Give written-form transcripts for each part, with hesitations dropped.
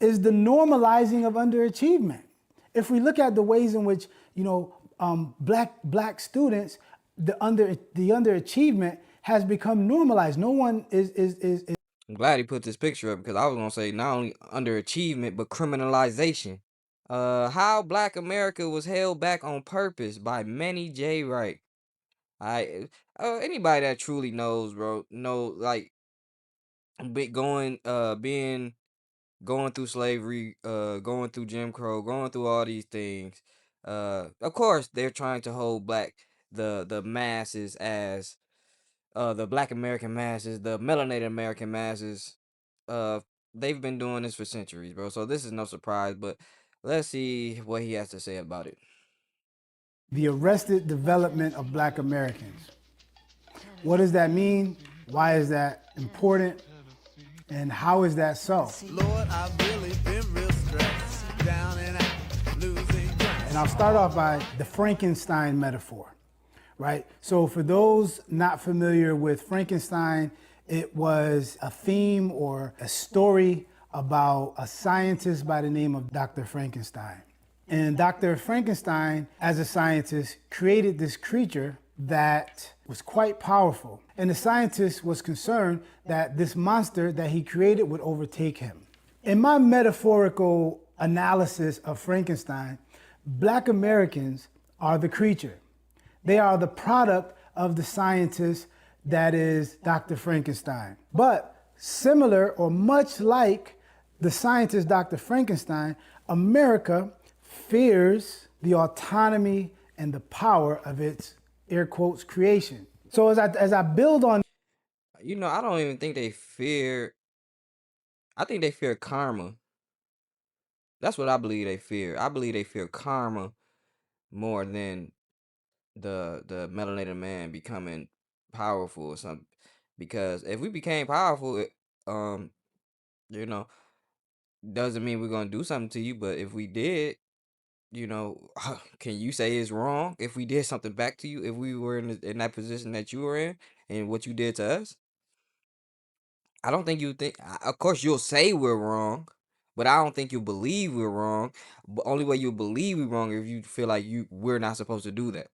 is the normalizing of underachievement. If we look at the ways in which, black students, the underachievement has become normalized. No one is I'm glad he put this picture up because I was gonna say not only underachievement but criminalization. How Black America was held back on purpose by Manny J. Wright. I Anybody that truly knows, bro, know like being going through slavery, going through Jim Crow, going through all these things. Of course, they're trying to hold back the masses as the Black American masses, the melanated American masses. Uh, they've been doing this for centuries, bro. So this is no surprise. But let's see what he has to say about it. the arrested development of black Americans. What does that mean? Why is that important? And how is that so? Lord, I've really been real stressed, down and out, losing ground. And I'll start off by the Frankenstein metaphor, right? So for those not familiar with Frankenstein, it was a theme or a story about a scientist by the name of Dr. Frankenstein. And Dr. Frankenstein, as a scientist, created this creature that was quite powerful. And the scientist was concerned that this monster that he created would overtake him. In my metaphorical analysis of Frankenstein, Black Americans are the creature. They are the product of the scientist that is Dr. Frankenstein. But similar or much like the scientist Dr. Frankenstein, America fears the autonomy and the power of its air quotes creation. So as I build on, I don't even think they fear. I think they fear karma. That's what I believe they fear. I believe they fear karma more than the melanated man becoming powerful or something. Because if we became powerful, um, you know, doesn't mean we're gonna do something to you. But if we did, can you say it's wrong if we did something back to you? If we were in that position that you were in and what you did to us, I don't think you think. Of course, you'll say we're wrong, but I don't think you believe we're wrong. But only way you believe we're wrong if you feel like we're not supposed to do that.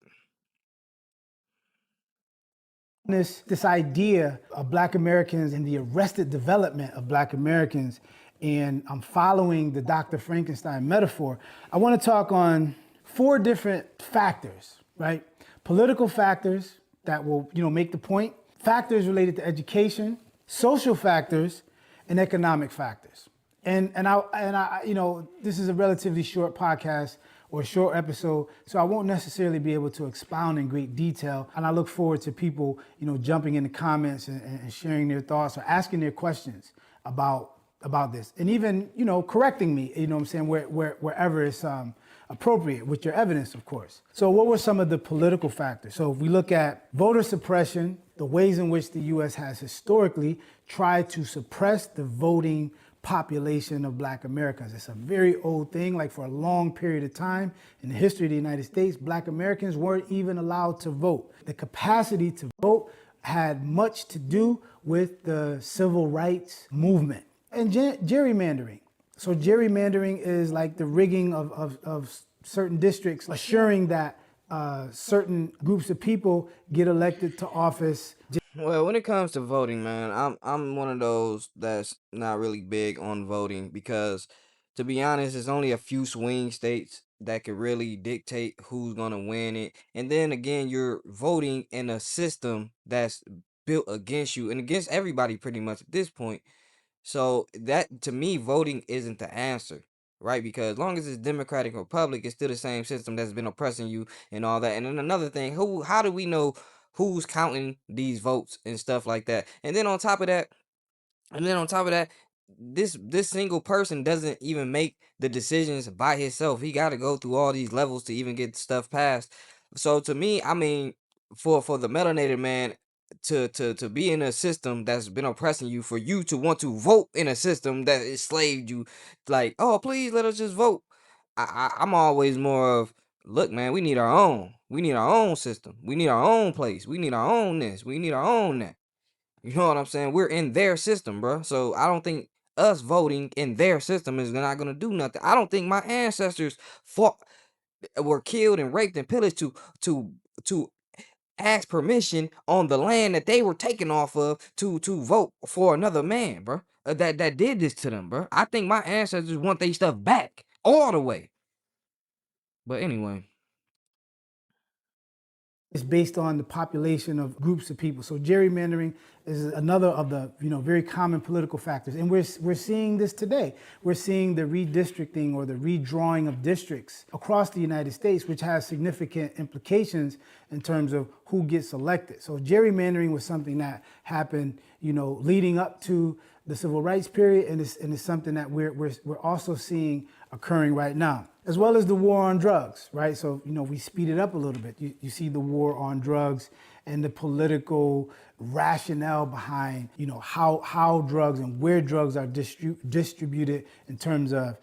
this idea of Black Americans and the arrested development of Black Americans, and I'm following the Dr. Frankenstein metaphor, I want to talk on 4 different factors, right? Political factors that will, make the point, factors related to education, social factors, and economic factors. And I, this is a relatively short podcast or a short episode, so I won't necessarily be able to expound in great detail. And I look forward to people, jumping in the comments and sharing their thoughts or asking their questions about this, and even, correcting me, wherever it's appropriate with your evidence, of course. So what were some of the political factors? So if we look at voter suppression, the ways in which the U.S. has historically tried to suppress the voting population of Black Americans. It's a very old thing. Like, for a long period of time in the history of the United States, Black Americans weren't even allowed to vote. The capacity to vote had much to do with the civil rights movement. And gerrymandering. So gerrymandering is like the rigging of certain districts, assuring that certain groups of people get elected to office. Well, when it comes to voting, man, I'm one of those that's not really big on voting because, to be honest, it's only a few swing states that could really dictate who's gonna win it. And then again, you're voting in a system that's built against you and against everybody pretty much at this point. So that, to me, voting isn't the answer, right? Because as long as it's Democratic Republic, it's still the same system that's been oppressing you and all that. And then another thing, how do we know who's counting these votes and stuff like that? And then on top of that, this single person doesn't even make the decisions by himself. He got to go through all these levels to even get stuff passed. So to me, I mean, for the melanated man to be in a system that's been oppressing you, for you to want to vote in a system that enslaved you, like, oh, please let us just vote. I'm always more of, look, man, we need our own. We need our own system. We need our own place. We need our own this. We need our own that. You know what I'm saying? We're in their system, bro. So I don't think us voting in their system is not gonna do nothing. I don't think my ancestors fought, were killed and raped and pillaged to to ask permission on the land that they were taken off of to vote for another man, bro. That did this to them, bro. I think my ancestors want their stuff back all the way. But anyway, It's based on the population of groups of people. So gerrymandering is another of the very common political factors, and we're seeing this today. We're seeing the redistricting or the redrawing of districts across the United States, which has significant implications in terms of who gets elected. So gerrymandering was something that happened, leading up to the civil rights period, and it's something that we're also seeing occurring right now, as well as the war on drugs, right? So, we speed it up a little bit. You see the war on drugs and the political rationale behind, how drugs and where drugs are distributed in terms of,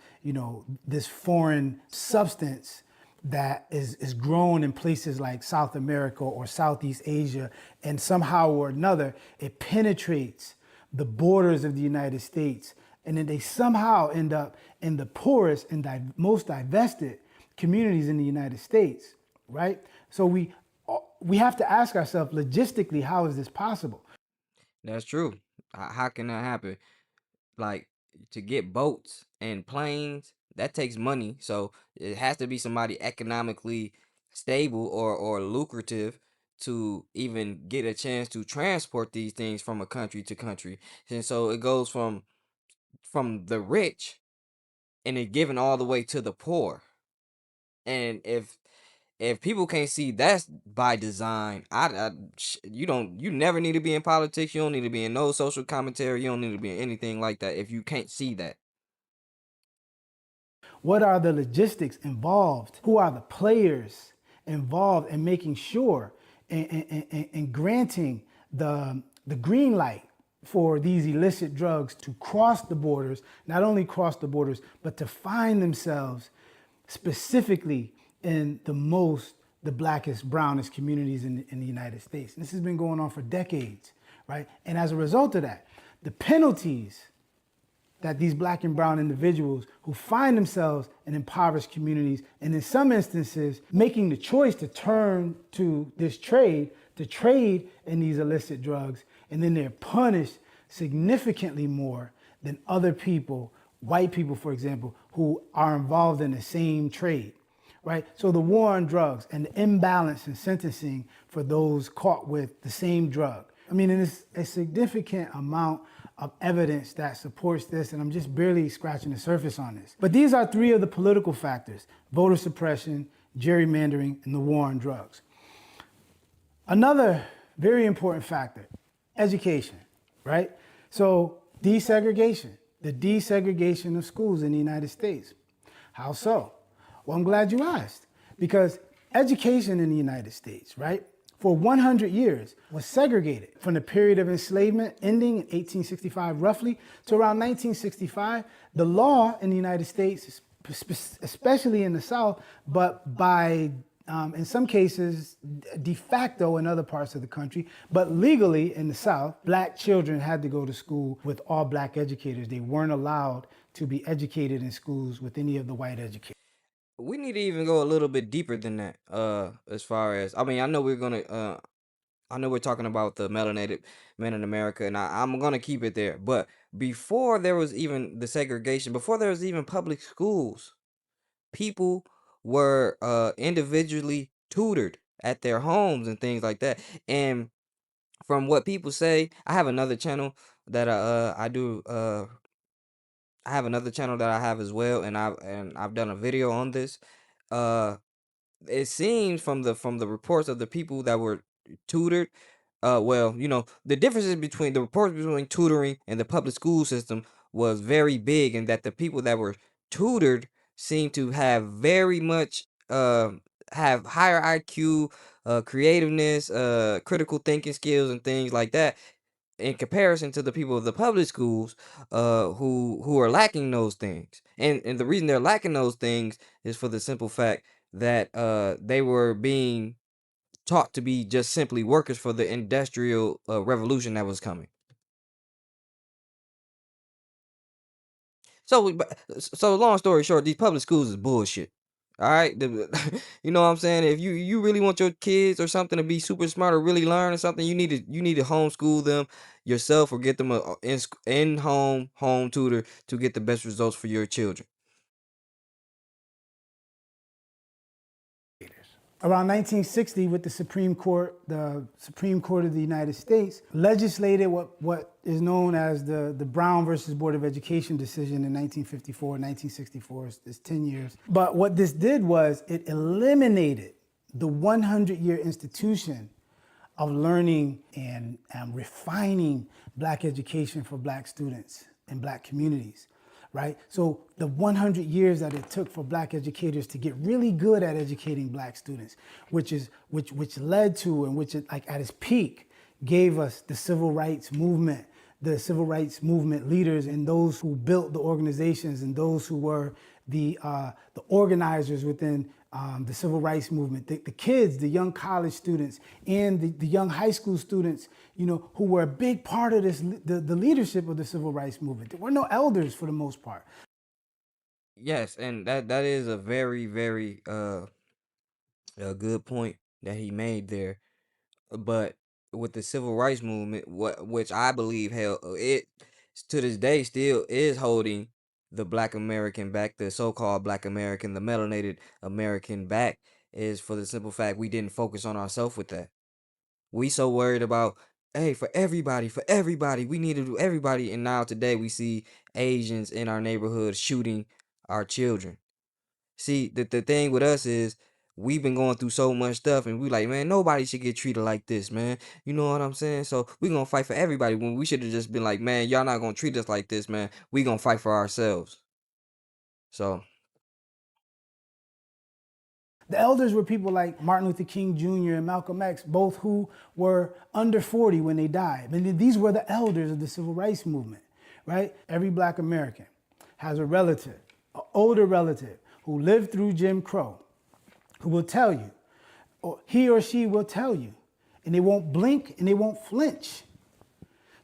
this foreign substance that is grown in places like South America or Southeast Asia, and somehow or another, it penetrates the borders of the United States, and then they somehow end up in the poorest and most divested communities in the United States, right? So we have to ask ourselves logistically, how is this possible? that's true. How can that happen? Like, to get boats and planes, that takes money. So it has to be somebody economically stable or lucrative to even get a chance to transport these things from a country to country. And so it goes from the rich and it given all the way to the poor. And if people can't see that's by design, you never need to be in politics. You don't need to be in no social commentary. You don't need to be in anything like that if you can't see that. What are the logistics involved? Who are the players involved in making sure and granting the green light for these illicit drugs to cross the borders, not only cross the borders, but to find themselves specifically in the blackest, brownest communities in the United States. And this has been going on for decades, right? And as a result of that, the penalties that these black and brown individuals who find themselves in impoverished communities, and in some instances making the choice to turn to this trade, to trade in these illicit drugs, and then they're punished significantly more than other people, white people, for example, who are involved in the same trade, right? So the war on drugs and the imbalance in sentencing for those caught with the same drug. I mean, and it's a significant amount of evidence that supports this, and I'm just barely scratching the surface on this. But these are three of the political factors: voter suppression, gerrymandering, and the war on drugs. Another very important factor, education, right? So desegregation, the desegregation of schools in the United States. How so? Well, I'm glad you asked, because education in the United States, right, for 100 years was segregated from the period of enslavement ending in 1865 roughly to around 1965. The law in the United States, especially in the South, but by in some cases de facto in other parts of the country, but legally in the South, black children had to go to school with all black educators. They weren't allowed to be educated in schools with any of the white educators. We need to even go a little bit deeper than that. As far as, I mean, I know we're talking about the melanated men in America, and I'm gonna keep it there. But before there was even the segregation, before there was even public schools, people were individually tutored at their homes and things like that. And from what people say, I have another channel that I do I have another channel that I have as well, and I've done a video on this. Uh it seems from the reports of the people that were tutored, well, the differences between the reports between tutoring and the public school system was very big, and that the people that were tutored seem to have very much have higher IQ, creativeness, critical thinking skills and things like that, in comparison to the people of the public schools, who are lacking those things. And the reason they're lacking those things is for the simple fact that they were being taught to be just simply workers for the industrial revolution that was coming. So long story short, these public schools is bullshit. All right, you know what I'm saying? If you really want your kids or something to be super smart or really learn or something, you need to homeschool them yourself or get them a in home tutor to get the best results for your children. Around 1960, with the Supreme Court of the United States legislated what is known as the Brown versus Board of Education decision in 1954, 1964, it's 10 years. But what this did was it eliminated the 100-year institution of learning and refining black education for black students and black communities, right? So the 100 years that it took for black educators to get really good at educating black students, which led to, and which like at its peak gave us the civil rights movement, the civil rights movement leaders and those who built the organizations and those who were the organizers within the civil rights movement, the kids, the young college students, and the young high school students, who were a big part of this, the leadership of the civil rights movement. There were no elders for the most part. Yes, and that is a very very a good point that he made there. But with the civil rights movement, which I believe held it to this day still is holding the Black American back, the so-called Black American, the melanated American back, is for the simple fact we didn't focus on ourselves with that. We so worried about, hey, for everybody, we need to do everybody, and now today we see Asians in our neighborhood shooting our children. See, the thing with us is we've been going through so much stuff and we like, man, nobody should get treated like this, man. You know what I'm saying? So we gonna fight for everybody when we should have just been like, man, y'all not gonna treat us like this, man. We gonna fight for ourselves. So The elders were people like Martin Luther King Jr. and Malcolm X, both who were under 40 when they died. And these were the elders of the civil rights movement, right? Every black American has a relative, an older relative who lived through Jim Crow, who will tell you, or he or she will tell you, and they won't blink and they won't flinch,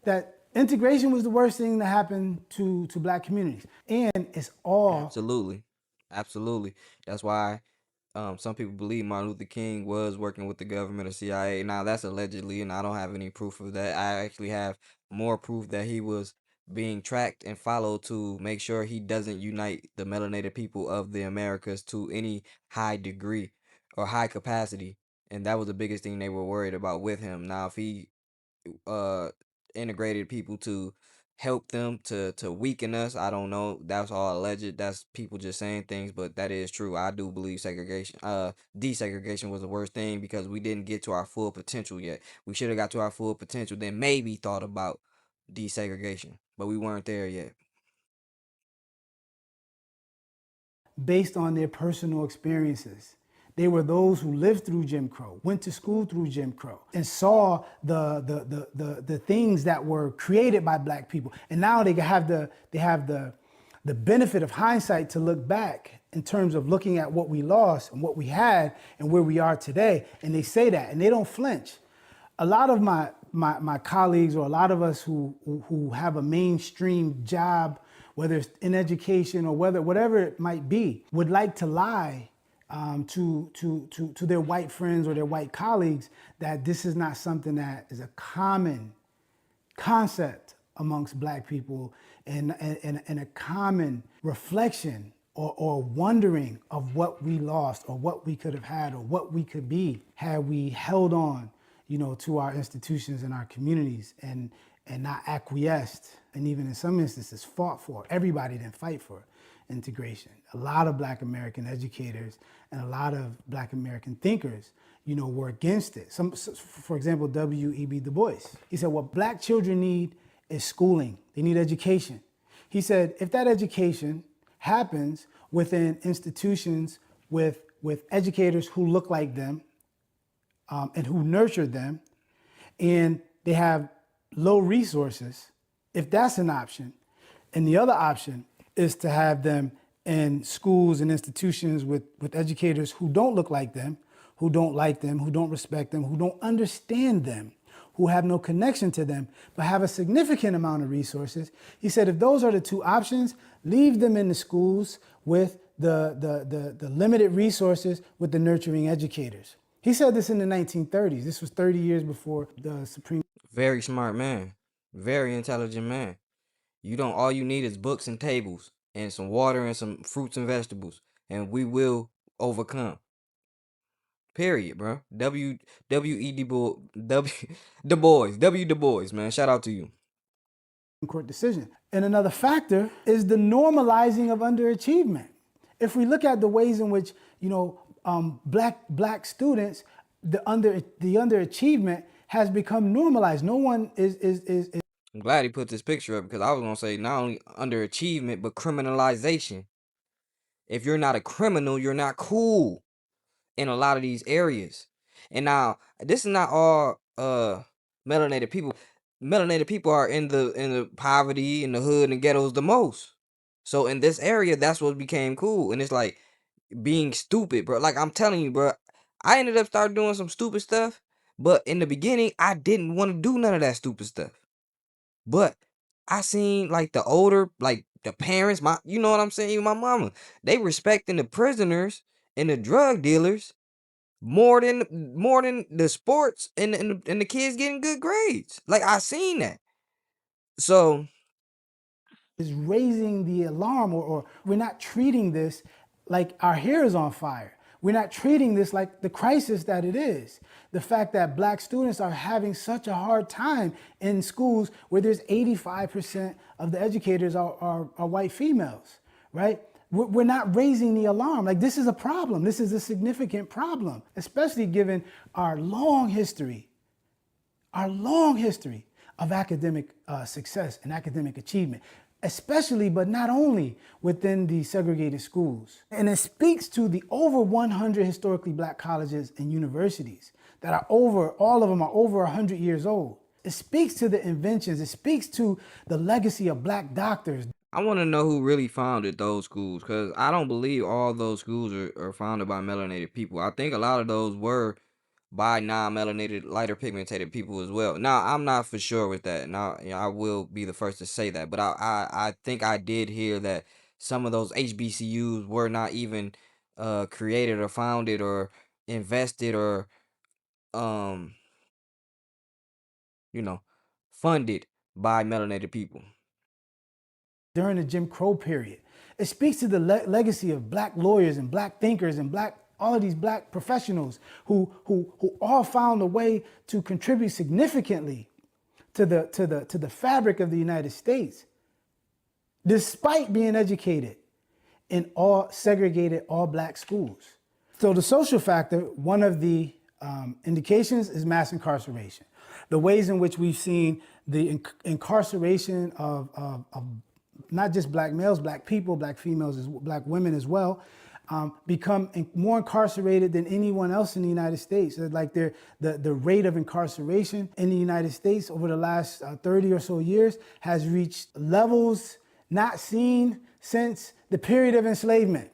that integration was the worst thing that happened to black communities. And it's all absolutely. That's why some people believe Martin Luther King was working with the government or CIA. Now that's allegedly, and I don't have any proof of that. I actually have more proof that he was being tracked and followed to make sure he doesn't unite the melanated people of the Americas to any high degree or high capacity. And that was the biggest thing they were worried about with him. Now, if he uh integrated people to help them to weaken us, I don't know. That's all alleged. That's people just saying things, but that is true. I do believe segregation, desegregation was the worst thing because we didn't get to our full potential yet. We should have got to our full potential, then maybe thought about desegregation, but we weren't there yet. based on their personal experiences. They were those who lived through Jim Crow, went to school through Jim Crow, and saw the things that were created by black people. And now they have the benefit of hindsight to look back in terms of looking at what we lost and what we had and where we are today. And they say that, and they don't flinch. A lot of my colleagues, or a lot of us who have a mainstream job, whether it's in education or whatever it might be, would like to lie to their white friends or their white colleagues that this is not something that is a common concept amongst black people, and a common reflection or wondering of what we lost or what we could have had or what we could be had we held on, to our institutions and our communities and not acquiesced, and even in some instances fought for. Everybody didn't fight for integration. A lot of black American educators and a lot of black American thinkers, were against it. For example, W.E.B. Du Bois. He said, what black children need is schooling. They need education. He said, if that education happens within institutions with educators who look like them, and who nurture them, and they have low resources, if that's an option, and the other option is to have them in schools and institutions with educators who don't look like them, who don't like them, who don't respect them, who don't understand them, who have no connection to them, but have a significant amount of resources. He said, if those are the two options, leave them in the schools with the limited resources with the nurturing educators. He said this in the 1930s. This was 30 years before the Supreme. Very smart man. Very intelligent man. You don't all you need is books and tables and some water and some fruits and vegetables, and we will overcome. Period, bro. W Du Bois, Du Bois, W Du Bois, man. Shout out to you. Court decision. And another factor is the normalizing of underachievement. If we look at the ways in which, black students, the underachievement has become normalized. No one is I'm glad he put this picture up because I was gonna say not only underachievement but criminalization. If you're not a criminal, you're not cool in a lot of these areas. And now this is not all melanated people. Melanated people are in the poverty, in the hood and ghettos the most. So in this area, that's what became cool. And it's like being stupid, bro. Like I'm telling you, bro, I ended up starting doing some stupid stuff. But in the beginning, I didn't want to do none of that stupid stuff. But I seen like the older, like the parents, you know what I'm saying, even my mama, they respecting the prisoners and the drug dealers more than the sports and the kids getting good grades. Like I seen that. So is raising the alarm, or we're not treating this like our hair is on fire. We're not treating this like the crisis that it is. The fact that black students are having such a hard time in schools where there's 85% of the educators are white females, right? We're not raising the alarm. Like this is a problem. This is a significant problem, especially given our long history of academic success and academic achievement, especially but not only within the segregated schools. And it speaks to the over 100 historically black colleges and universities that are all of them are over 100 years old. It speaks to the inventions. It speaks to the legacy of black doctors. I want to know who really founded those schools because I don't believe all those schools are founded by melanated people. I think a lot of those were by non-melanated, lighter pigmented people as well. Now, I'm not for sure with that. Now, I will be the first to say that, but I think I did hear that some of those HBCUs were not even created or founded or invested or um you know funded by melanated people. During the Jim Crow period. It speaks to the legacy of black lawyers and black thinkers and all of these black professionals who all found a way to contribute significantly to the fabric of the United States, despite being educated in all segregated, all black schools. So the social factor, one of the indications is mass incarceration. The ways in which we've seen the incarceration of not just black males, black people, black females, black women as well, become more incarcerated than anyone else in the United States. Like the rate of incarceration in the United States over the last 30 or so years has reached levels not seen since the period of enslavement.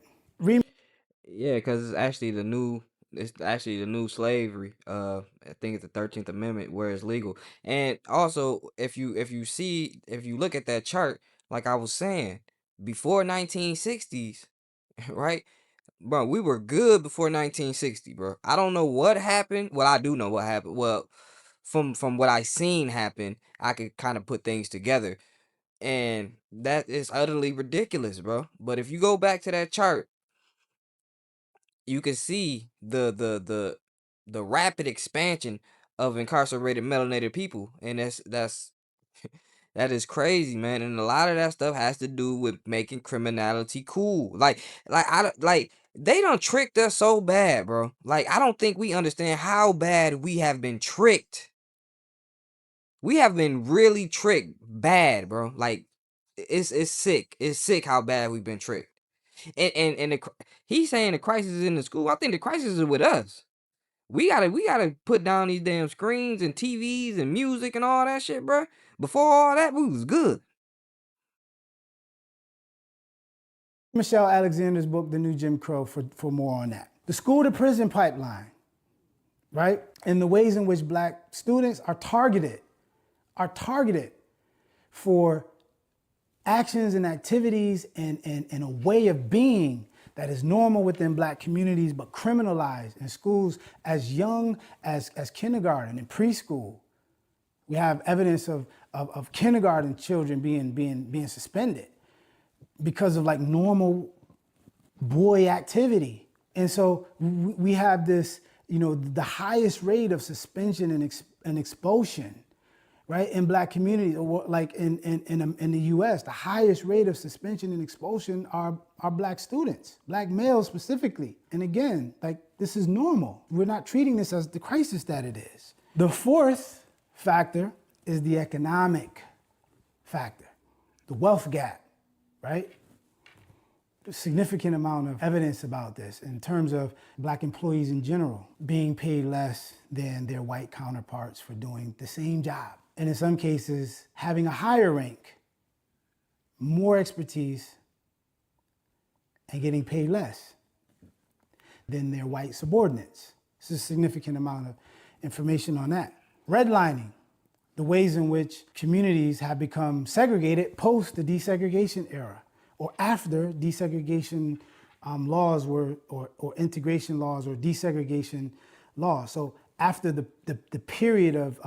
Yeah, because it's actually the new slavery. I think it's the 13th Amendment where it's legal. And also, if you look at that chart, like I was saying, before 1960s, right? Bro, we were good before 1960, bro. I don't know what happened. Well, I do know what happened. Well, from what I seen happen, I could kind of put things together. And that is utterly ridiculous, bro. But if you go back to that chart, you can see the rapid expansion of incarcerated melanated people, and that's that is crazy, man. And a lot of that stuff has to do with making criminality cool. Like they done tricked us so bad, bro. Like I don't think we understand how bad we have been tricked. We have been really tricked bad, bro. Like it's sick. It's sick how bad we've been tricked. He's saying the crisis is in the school. I think the crisis is with us. We gotta put down these damn screens and TVs and music and all that shit, bro. Before all that, we was good. Michelle Alexander's book, The New Jim Crow, for more on that. The school to prison pipeline, right? And the ways in which black students are targeted for actions and activities and a way of being that is normal within black communities but criminalized in schools as young as kindergarten and preschool. We have evidence of kindergarten children being suspended because of like normal boy activity. And so we have this, the highest rate of suspension and expulsion, right, in black communities, or like in the US, the highest rate of suspension and expulsion are black students, black males specifically. And again, like this is normal. We're not treating this as the crisis that it is. The fourth factor is the economic factor, the wealth gap, right? Significant amount of evidence about this in terms of black employees in general being paid less than their white counterparts for doing the same job. And in some cases, having a higher rank, more expertise, and getting paid less than their white subordinates. This is a significant amount of information on that. Redlining, the ways in which communities have become segregated post the desegregation era, or after desegregation laws were, or integration laws or desegregation laws. So after the period of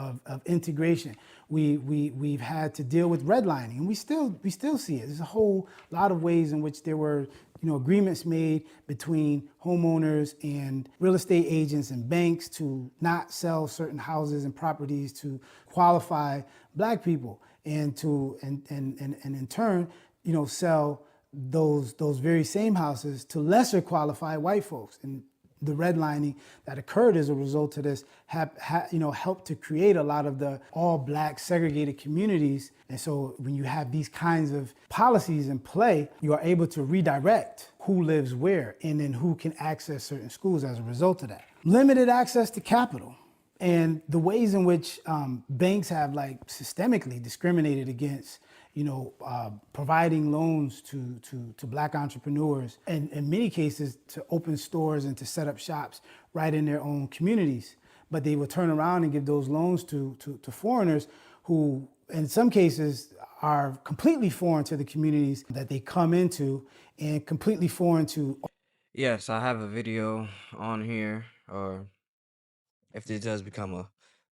integration, we've had to deal with redlining, and we still see it. There's a whole lot of ways in which there were agreements made between homeowners and real estate agents and banks to not sell certain houses and properties to qualify black people, and in turn, sell those very same houses to lesser qualified white folks. And the redlining that occurred as a result of this helped to create a lot of the all black segregated communities. And so when you have these kinds of policies in play, you are able to redirect who lives where and then who can access certain schools as a result of that. Limited access to capital, and the ways in which banks have like systemically discriminated against providing loans to black entrepreneurs, and in many cases to open stores and to set up shops right in their own communities. But they will turn around and give those loans to foreigners who, in some cases, are completely foreign to the communities that they come into and completely foreign to. Yes, I have a video on here, or if this does become a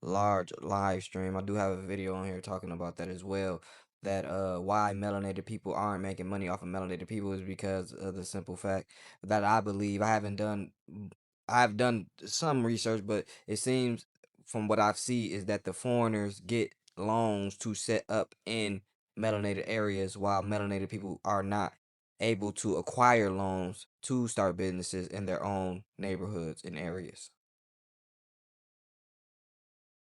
large live stream, I do have a video on here talking about that as well. That why melanated people aren't making money off of melanated people is because of the simple fact that I believe I've done some research, but it seems from what I've seen is that the foreigners get loans to set up in melanated areas while melanated people are not able to acquire loans to start businesses in their own neighborhoods and areas.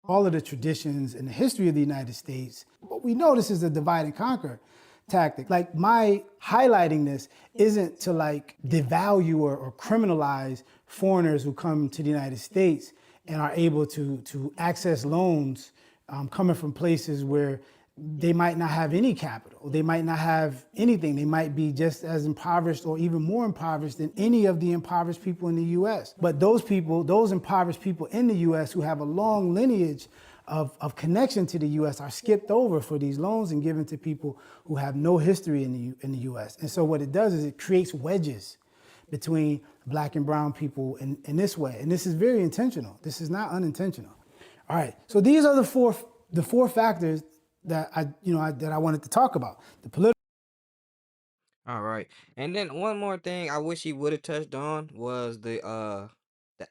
All of the traditions and the history of the United States, what we notice is a divide and conquer tactic. Like, my highlighting this isn't to like devalue or criminalize foreigners who come to the United States and are able to access loans coming from places where they might not have any capital. They might not have anything. They might be just as impoverished or even more impoverished than any of the impoverished people in the US. But those people, those impoverished people in the US who have a long lineage of connection to the US are skipped over for these loans and given to people who have no history in the US. And so what it does is it creates wedges between black and brown people in this way. And this is very intentional. This is not unintentional. All right, so these are the four factors that I wanted to talk about. The political. All right. And then one more thing I wish he would have touched on was the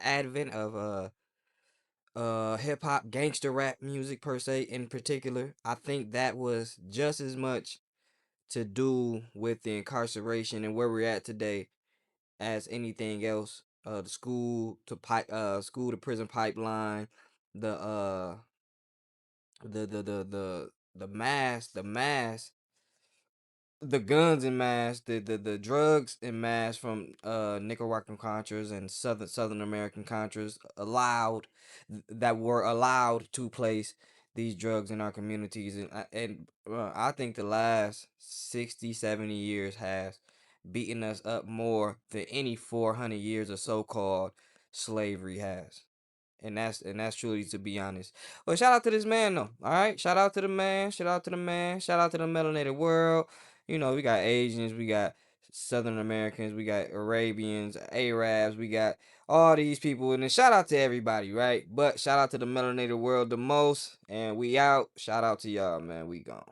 advent of hip hop gangster rap music per se in particular. I think that was just as much to do with the incarceration and where we're at today as anything else. The school to prison pipeline, the the mass, the guns in mass, the drugs in mass from Nicaraguan Contras and Southern American Contras that were allowed to place these drugs in our communities, and I think the last 60-70 years has beaten us up more than any 400 years of so-called slavery has. And that's truly, to be honest. Well, shout out to this man though. All right, shout out to the man. Shout out to the man. Shout out to the melanated world. You know, we got Asians, we got Southern Americans, we got Arabians, Arabs, we got all these people, and then shout out to everybody, right? But shout out to the melanated world the most, and we out. Shout out to y'all, man. We gone.